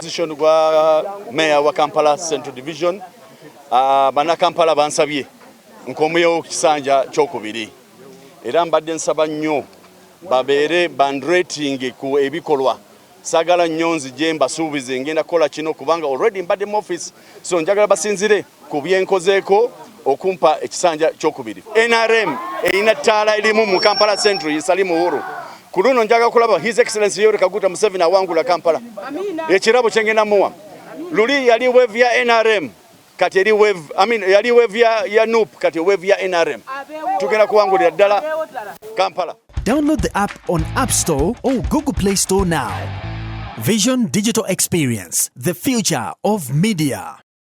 position gwa Mayor wa Kampala Central Division. Bannakampala bansabye nkomeyo kisanja kyokubiri. Era mbadde nsaba nnyo babeere bandrating ku ebikolwa. Sagala nyonzi je mbasuubize ngenda kola kino kubanga already mbadde mu office, so njagala basinzire ku byenkozeeko okumpa ekisanja kyokubiri. NRM erina ttaala erimu mu Kampala Central yisali muhuru. Ku luno njagala kulaba His Excellency Yoweri Kaguta Museveni awangula Kampala. Ekirabo kye ngenda muwa. Luli yali wave ya NRM kati eri wave, yali wave ya NUP kati wave ya NRM. Tugenda kuwangulira ddala Kampala. Download the app on App Store or Google Play Store now. Vision Digital Experience, the future of media.